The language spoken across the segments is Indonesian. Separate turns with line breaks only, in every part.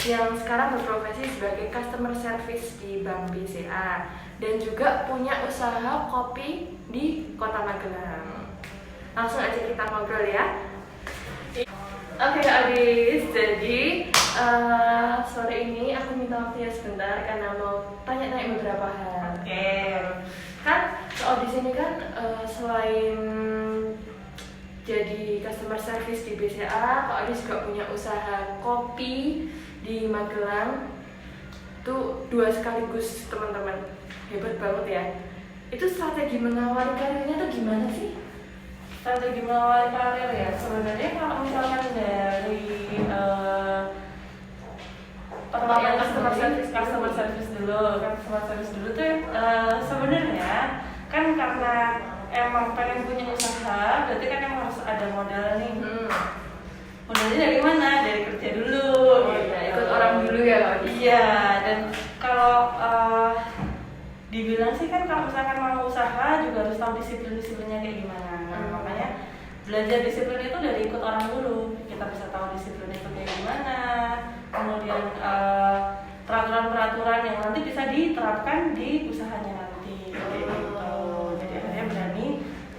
yang sekarang berprofesi sebagai customer service di Bank BCA dan juga punya usaha kopi di Kota Magelang. Langsung aja kita ngobrol ya. Oke Kak Odis, jadi sore ini aku minta waktunya sebentar karena mau tanya-tanya beberapa hal.
Oke.
Kan Kak Odis ini kan selain jadi customer service di BCA, Kak Odis juga punya usaha kopi di Magelang. Tuh 2 sekaligus teman-teman, hebat banget ya. Itu strategi mengawali karirnya tuh gimana sih?
Strategi mengawali karir ya, sebenarnya kalau misalkan dari pertama customer service dulu tuh sebenarnya kan karena emang pengen punya usaha, berarti kan emang harus ada modal nih. Modalnya dari mana? Dari kerja dulu.
Ikut orang dulu ya Kak?
Iya, dan kalau dibilang sih kan kalau misalkan mau usaha juga harus tahu disiplin-disiplinnya kayak gimana. Makanya belajar disiplin itu dari ikut orang dulu. Kita bisa tahu disiplin itu kayak gimana. Kemudian peraturan-peraturan yang nanti bisa diterapkan di usahanya nanti. Gitu. Jadi akhirnya berani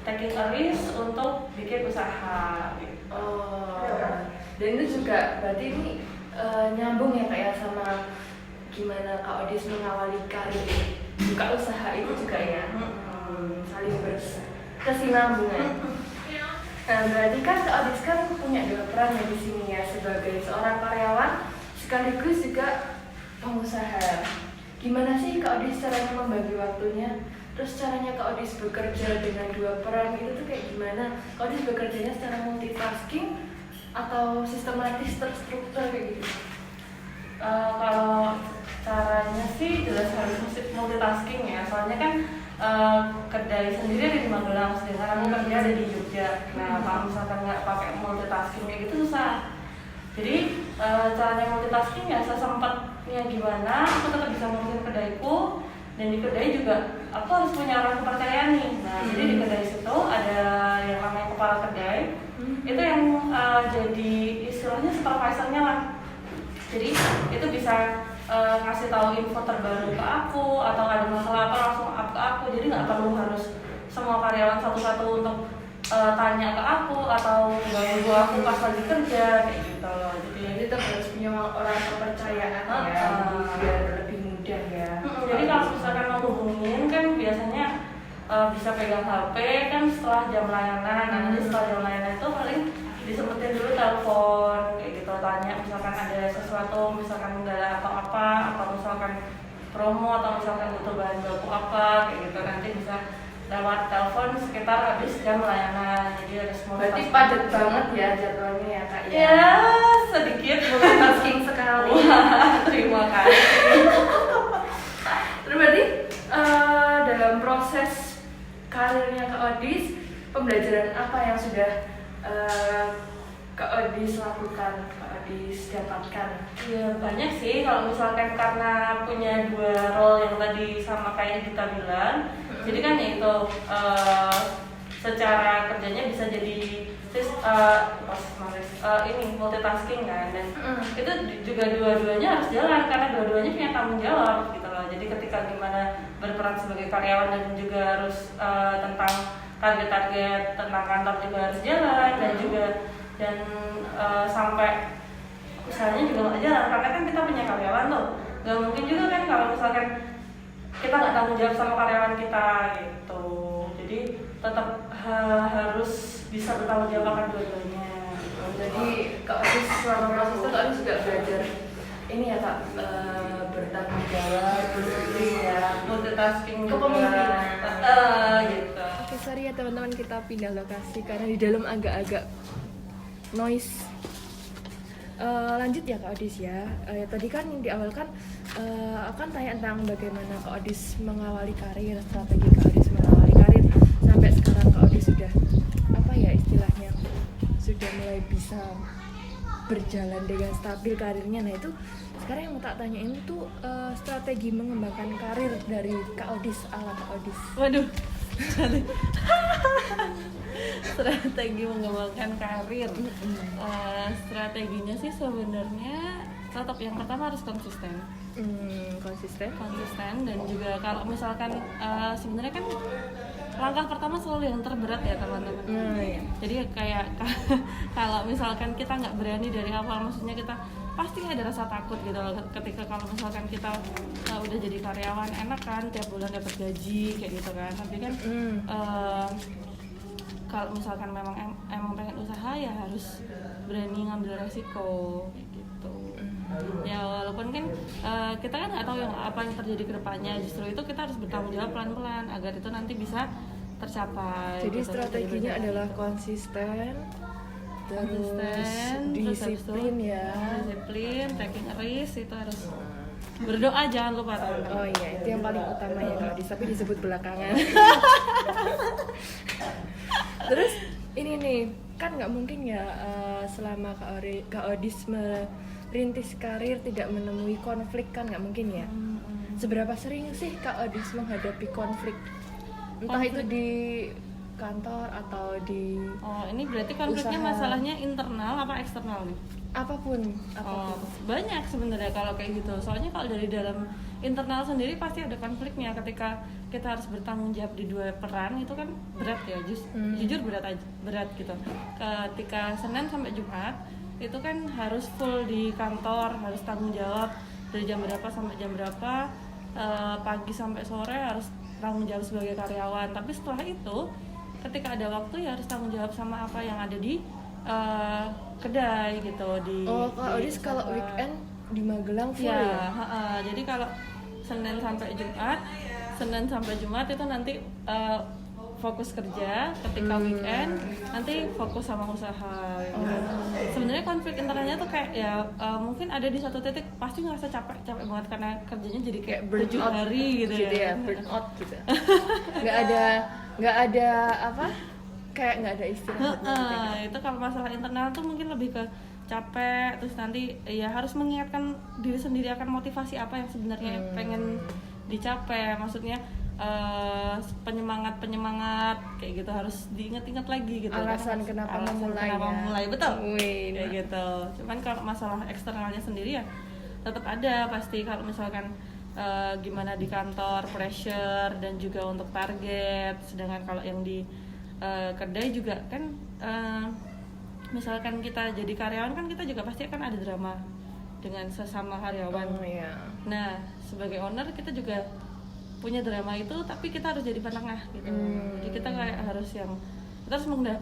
taking a risk untuk bikin usaha. Gitu.
Dan itu juga berarti ini nyambung ya Kak ya sama gimana Kak Odis mengawali karir buka usaha itu juga ya. Saling berkesinambungan. Nah berarti kan Kak Odis kan punya 2 peran ya di sini ya, sebagai seorang karyawan sekaligus juga pengusaha. Gimana sih Kak Odis caranya membagi waktunya? Terus caranya Kak Odis bekerja dengan 2 peran itu tuh kayak gimana? Kak Odis bekerjanya secara multitasking atau sistematis terstruktur kayak gitu?
Kalau caranya sih jelas harus multitasking ya, soalnya kan kedai sendiri ada di Magelang, sedangkan aku kerja ada di Jogja. Nah kalau misalkan nggak pakai multitasking kayak gitu susah. Jadi caranya multitasking ya sesempatnya gimana aku tetap bisa ngurusin kedaiku, dan di kedai juga aku harus punya orang kepercayaan nih. Nah jadi di kedai situ ada yang namanya kepala kedai, itu yang jadi istilahnya supervisornya lah. Jadi itu bisa ngasih tahu info terbaru ke aku, atau ada masalah apa langsung up ke aku. Jadi nggak perlu harus semua karyawan satu-satu untuk tanya ke aku atau ganggu aku pas lagi kerja kayak gitu loh.
Jadi tetap harus punya orang kepercayaan ya, biar lebih mudah ya.
Jadi kalau misalkan mau hubungin kan biasanya bisa pegang HP kan setelah jam layanan. Nanti setelah jam layanan itu paling disempetin dulu telepon kayak gitu, tanya misalkan ada sesuatu, misalkan kendala atau apa, atau misalkan promo, atau misalkan butuh bahan baku apa kayak gitu, nanti bisa lewat telepon sekitar habis jam layanan. Jadi harus
berarti padat banget ya jadwalnya ya Kak ya?
Ya sedikit
multitasking sekali.
Terima kasih.
Terus berarti dalam proses karirnya Kak Odis, pembelajaran apa yang sudah Kak Odis lakukan, Kak Odis dapatkan?
Ya banyak sih, kalau misalkan karena punya 2 role yang tadi sama kayak kita bilang. Jadi kan ya itu secara kerjanya bisa jadi ini multitasking kan, dan itu juga dua-duanya harus jalan karena dua-duanya punya tanggung jawab gitu loh. Jadi ketika gimana berperan sebagai karyawan dan juga harus tentang target-target tentang kantor juga harus jalan, dan sampai usahanya juga nggak jalan karena kan kita punya karyawan tuh. Nggak mungkin juga kan kalau misalkan kita nggak tanggung jawab sama karyawan kita gitu. Jadi tetap harus bisa bertanggung jawab akan dua-duanya.
Jadi Kak Odis selama proses itu Kak Odis juga belajar ini ya Kak, bertanggung jawab, berdiri ya,
multitasking,
kepemimpinan
gitu.
Oke sorry ya teman-teman, kita pindah lokasi karena di dalam agak-agak noise. Lanjut ya Kak Odis ya. Tadi kan yang di awal kan akan tanya tentang bagaimana Kak Odis mengawali karir, strategi Kak Odis mengawali karir sampai sekarang Kak Odis sudah apa ya istilahnya, sudah mulai bisa berjalan dengan stabil karirnya. Nah itu sekarang yang mau tak tanyain tuh strategi mengembangkan karir dari Kak Odis ala Kak Odis.
Waduh, strategi mengembangkan karir. Strateginya sih sebenarnya tetap yang pertama harus konsisten.
Konsisten.
Dan juga kalau misalkan sebenarnya kan langkah pertama selalu yang terberat ya teman-teman.
Iya.
Jadi kayak kalau misalkan kita nggak berani dari awal, maksudnya kita pasti ada rasa takut gitu loh. Ketika kalau misalkan kita udah jadi karyawan enak kan, tiap bulan dapat gaji kayak gitu kan. Tapi kan kalau misalkan memang emang pengen usaha ya harus berani ngambil resiko kayak gitu. Ya walaupun kan kita kan nggak tahu apa yang terjadi ke depannya, justru itu kita harus bertanggung jawab pelan-pelan agar itu nanti bisa tercapai.
Jadi
gitu.
strateginya adalah konsisten, terus disiplin ya.
Disiplin, taking a risk, itu harus berdoa, jangan lupa teman-teman.
Oh iya, itu yang paling utama ya kalau tapi disebut belakangan. Terus ini nih, kan nggak mungkin ya selama Kak Odis merintis karir tidak menemui konflik, kan nggak mungkin ya. Seberapa sering sih Kak Odis menghadapi konflik? Entah itu di kantor atau di
ini berarti konfliknya
usaha.
masalahnya internal apa eksternal nih?
apapun.
Banyak sebenarnya kalau kayak gitu. Soalnya kalau dari dalam internal sendiri pasti ada konfliknya ketika kita harus bertanggung jawab di dua peran, itu kan berat ya, jujur berat gitu. Ketika Senin sampai Jumat itu kan harus full di kantor, harus tanggung jawab dari jam berapa sampai jam berapa, pagi sampai sore harus tanggung jawab sebagai karyawan. Tapi setelah itu ketika ada waktu ya harus tanggung jawab sama apa yang ada di kedai gitu di.
Kak Odis kalau weekend di Magelang full ya?
Jadi kalau Senin sampai Jumat itu nanti fokus kerja, ketika weekend nanti fokus sama usaha gitu. Sebenarnya konflik internalnya tuh kayak ya mungkin ada di satu titik pasti ngerasa capek banget karena kerjanya jadi kayak 7 hari gitu ya.
Burnout gitu. nggak ada apa? Kayak nggak ada istirahat.
Itu kalau masalah internal tuh mungkin lebih ke capek, terus nanti ya harus mengingatkan diri sendiri akan motivasi apa yang sebenarnya pengen dicapai. Maksudnya penyemangat kayak gitu harus diingat-ingat lagi gitu.
Alasan kenapa
memulai, betul. Kayak gitu. Cuman kalau masalah eksternalnya sendiri ya tetap ada pasti. Kalau misalkan gimana di kantor pressure dan juga untuk target, sedangkan kalau yang di kedai juga kan misalkan kita jadi karyawan kan kita juga pasti akan ada drama dengan sesama karyawan. Nah sebagai owner kita juga punya drama itu, tapi kita harus jadi penengah gitu. Jadi kita kayak harus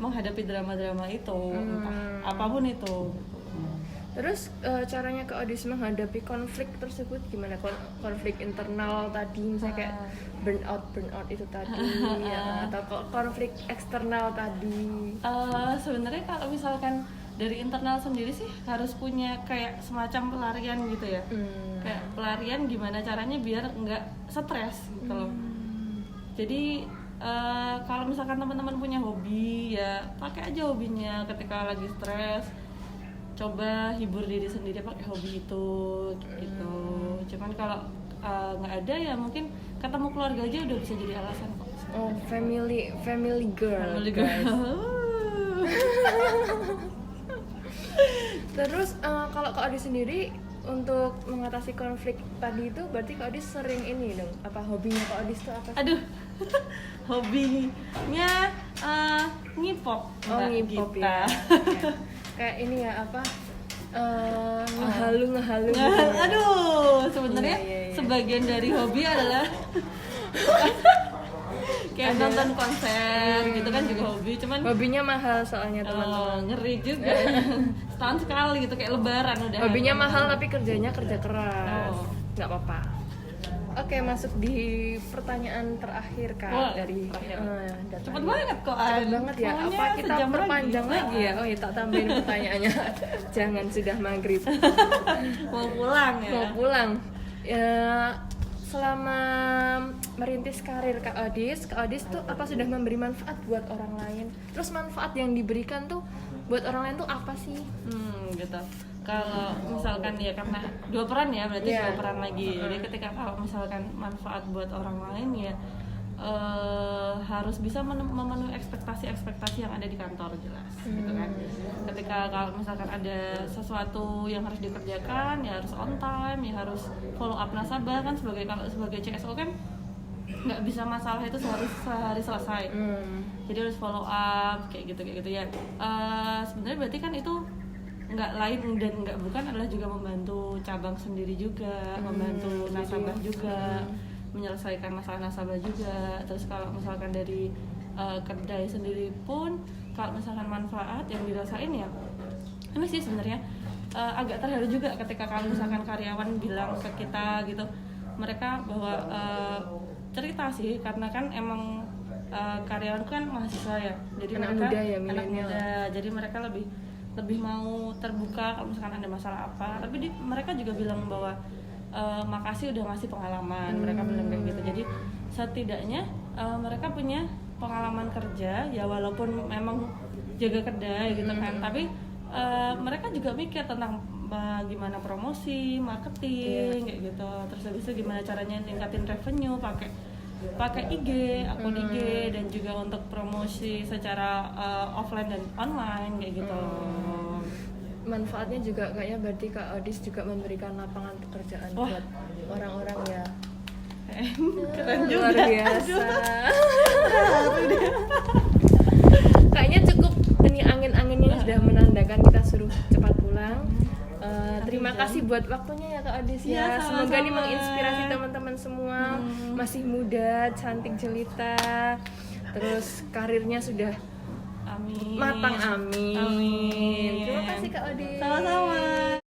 menghadapi drama itu, entah apapun itu.
Terus caranya Kak Odis menghadapi konflik tersebut gimana? Konflik internal tadi misalnya kayak burnout itu tadi ya, atau konflik eksternal tadi.
Sebenarnya kalau misalkan dari internal sendiri sih harus punya kayak semacam pelarian gitu ya. Kayak pelarian gimana caranya biar nggak stres gitu loh. Jadi kalau misalkan teman-teman punya hobi ya pakai aja hobinya ketika lagi stres. Coba hibur diri sendiri pakai hobi itu gitu. Cuman kalau nggak ada ya mungkin ketemu keluarga aja udah bisa jadi alasan kok.
Family girl. Terus kalau Kak Odis sendiri untuk mengatasi konflik tadi itu berarti Kak Odis sering ini dong, apa hobinya Kak Odis itu apa?
Aduh. Hobinya ngipop.
Ngipop ya. Kayak ini ya apa? Ngehalu.
Aduh, sebenarnya sebagian dari hobi adalah kayak nonton konser gitu kan juga hobi, cuman
hobinya mahal soalnya teman-teman.
Ngeri juga. Setahun sekali gitu kayak lebaran udah.
Hobinya mahal tapi kerjanya kerja keras. Nggak apa-apa. Oke, masuk di pertanyaan terakhir Kak. Dari
cepet banget kok.
Cepet banget ya. Apa kita perpanjang lagi ya? Oh iya, tak tambahin pertanyaannya. Jangan sudah maghrib.
Mau pulang ya.
Mau pulang. Ya, selama merintis karir Kak Odis tuh apa sudah memberi manfaat buat orang lain? Terus manfaat yang diberikan tuh buat orang lain tuh apa sih?
Gitu. Kalau misalkan ya karena dua peran ya berarti dua peran lagi. Jadi ketika kalau misalkan manfaat buat orang lain ya harus bisa memenuhi ekspektasi yang ada di kantor jelas gitu kan. Ketika kalau misalkan ada sesuatu yang harus dikerjakan ya harus on time, ya harus follow up nasabah kan, kalau sebagai CSO kan nggak bisa masalah itu sehari selesai. Jadi harus follow up kayak gitu ya. Sebenarnya berarti kan itu nggak lain dan nggak bukan adalah juga membantu cabang sendiri juga, membantu nasabah juga, menyelesaikan masalah nasabah juga. Terus kalau misalkan dari kedai sendiri pun kalau misalkan manfaat yang dirasain ya ini sih sebenarnya agak terharu juga ketika kalau misalkan karyawan bilang ke kita gitu, mereka bahwa cerita sih karena kan emang karyawan kan mahasiswa ya, jadi
anak
mereka
muda ya,
anak
milenial.
muda, jadi mereka lebih mau terbuka kalau misalkan ada masalah apa. Tapi mereka juga bilang bahwa makasih udah ngasih pengalaman, mereka bilang kayak gitu. Jadi setidaknya mereka punya pengalaman kerja ya, walaupun memang jaga kedai gitu kan, tapi mereka juga mikir tentang gimana promosi, marketing kayak gitu. Terus habis itu gimana caranya ningkatin revenue pakai IG, akun IG, dan juga untuk promosi secara offline dan online kayak gitu.
Manfaatnya juga kayaknya berarti Kak Odis juga memberikan lapangan pekerjaan buat orang-orang ya.
Keren juga.
Luar biasa. Kayaknya cukup ini angin-anginnya sudah menandakan kita suruh cepat pulang. Terima kasih buat waktunya ya Kak Odis ya. Semoga ini menginspirasi teman-teman semua. Masih muda, cantik jelita. Terus karirnya sudah
Amin.
matang, amin.
Amin.
Terima kasih Kak Odis.
Sama-sama.